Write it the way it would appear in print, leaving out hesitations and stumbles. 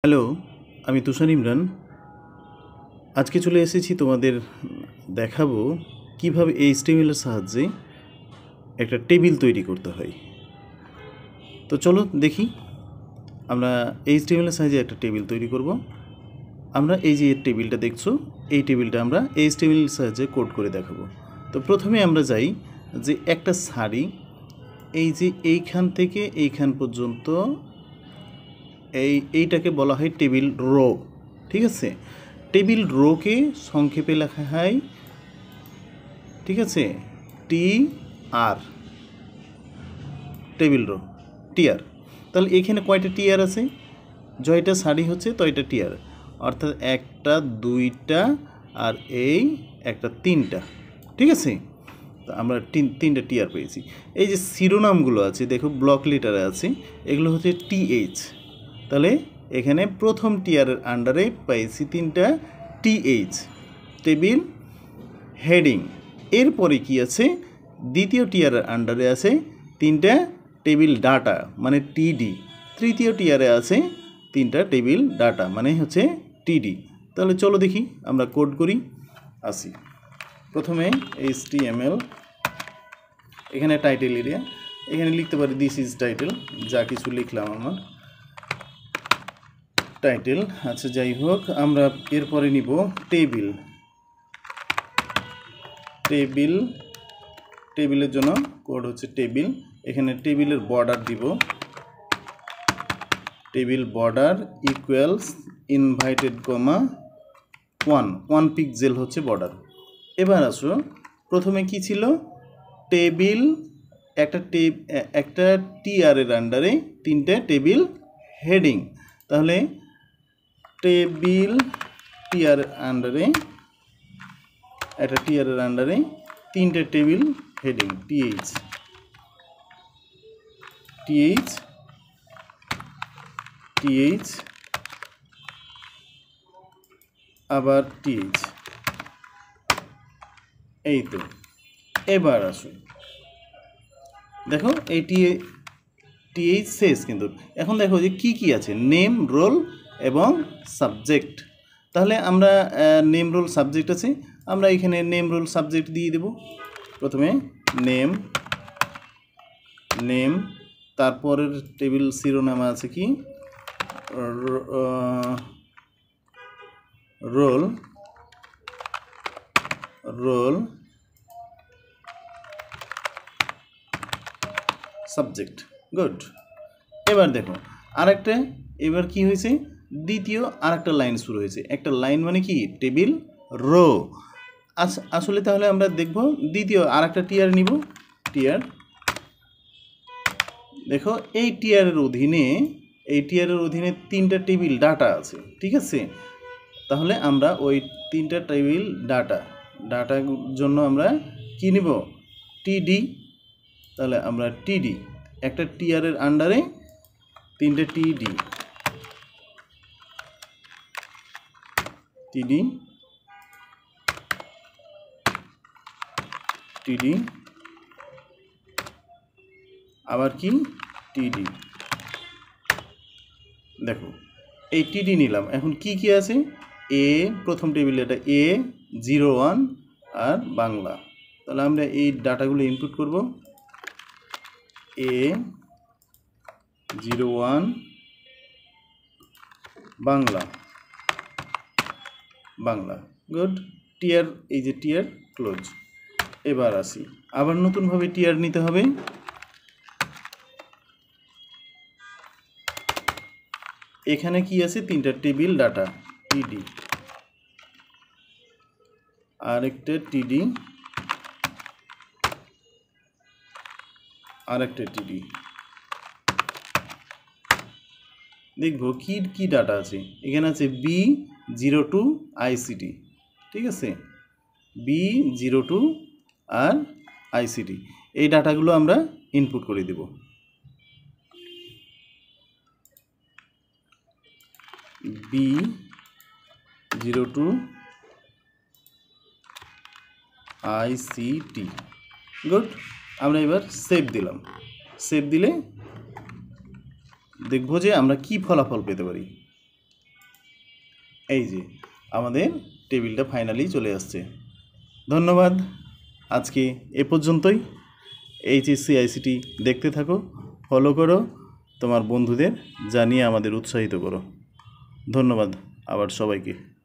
Hello, আমি তুষার ইমরান। আজকে চলে এসেছি তোমাদের দেখাবো কিভাবে HTML এর সাহায্যে একটা টেবিল তৈরি করতে হয়। তো চলো দেখি আমরা HTML এর সাহায্যে একটা টেবিল তৈরি করব। আমরা এই যে টেবিলটা দেখছো, এই টেবিলটা আমরা HTML এর সাহায্যে কোড করে দেখাবো। তো প্রথমে আমরা যাই যে একটা সারি, এই যে এইখান থেকে এইখান পর্যন্ত এইটাকে বলা হয় টেবিল রো। ঠিক আছে, টেবিল রোকে সংক্ষেপে লেখা হয়, ঠিক আছে, TR, টেবিল রো, TR। তাহলে এখানে কয়টা TR আছে? জয়টা সারি হচ্ছে তয়টা TR, অর্থাৎ একটা, দুইটা, আর এই একটা, তিনটা। ঠিক আছে, তো আমরা তিনটা TR পেয়েছি। এই যে শিরোনামগুলো আছে, দেখো ব্লক লেটারে আছে, এগুলো হচ্ছে TH। তাহলে এখানে প্রথম টিয়ারের আন্ডারে পাইছি তিনটা TH, টেবিল হেডিং। এরপরে কি আছে? দ্বিতীয় টিয়ারের আন্ডারে আছে তিনটা টেবিল ডাটা, মানে TD। তৃতীয় টিয়ারে আছে তিনটা টেবিল ডাটা, মানে হচ্ছে TD। তাহলে চলো দেখি আমরা কোড করি। আসি প্রথমে HTML, এখানে টাইটেল এরিয়া, এখানে লিখতে পারি দিস ইজ টাইটেল, যা কিছু লিখলাম আমার টাইটেল। আচ্ছা, যাই হোক, আমরা এরপরে নিব টেবিল। টেবিলের জন্য কোড হচ্ছে টেবিল। এখানে টেবিলের বর্ডার দিব, table border equals inverted comma 1 pixel হচ্ছে বর্ডার। এবার আসো, প্রথমে কি ছিল? টেবিল, একটা টিআরের আন্ডারে তিনটে টেবিল হেডিং। তাহলে টেবিল টিআর আন্ডারে, একটা টিআরের আন্ডারে তিনটে টেবিল হেডিং, TH, আবার TH। এই তো, এবার আসুন দেখো এই TH শেষ, কিন্তু এখন দেখো যে কি কি আছে, নেম, রোল এবং সাবজেক্ট। তাহলে আমরা নেম, রোল, সাবজেক্ট আছে, আমরা এখানে নেম, রোল, সাবজেক্ট দিয়ে দেব। প্রথমে নেম, তারপরের টেবিল শিরোনাম আছে কি? Roll, subject. গুড। এবার দেখো আরেকটা, এবার কি হয়েছে? দ্বিতীয় আরেকটা লাইন শুরু হয়েছে। একটা লাইন মানে কি? Table row. আসলে তাহলে আমরা দেখব দ্বিতীয় আরেকটা টিআর নিব, টিআর। দেখো এই টিআরের অধীনে তিনটা টেবিল ডাটা আছে। ঠিক আছে, তাহলে আমরা ওই তিনটা টেবিল ডাটার জন্য আমরা কি নিব? TD। তাহলে আমরা TD, একটা টিআরের আন্ডারে তিনটে TD, আবার কি? TD। দেখো এই TD নিলাম। এখন কি কি আছে? প্রথম টেবিলে এটা A01 আর বাংলা। তাহলে আমরা এই ডাটাগুলো ইনপুট করব। A01 বাংলা। গুড। টিআর, এই যে টিআর ক্লোজ। এবার আসি, আবার নতুনভাবে টিআর নিতে হবে। এখানে কি আছে? তিনটা টেবিল ডাটা, TD, আরেকটা TD, আরেকটা TD। দেখবো কি কি ডাটা আছে। এখানে আছে B02 ICT। ঠিক আছে, B02 আর ICT, এই ডাটাগুলো আমরা ইনপুট করে দেব। B02 ICT। গুড। আমরা এবার সেভ দিলাম। সেভ দিলে দেখব যে আমরা কি ফলাফল পেতে পারি। এই যে আমাদের টেবিলটা ফাইনালি চলে আসছে। ধন্যবাদ, আজকে এ পর্যন্তই। এইচএসসি আইসিটি দেখতে থাকো, ফলো করো, তোমার বন্ধুদের জানিয়ে আমাদের উৎসাহিত করো। ধন্যবাদ আবার সবাইকে।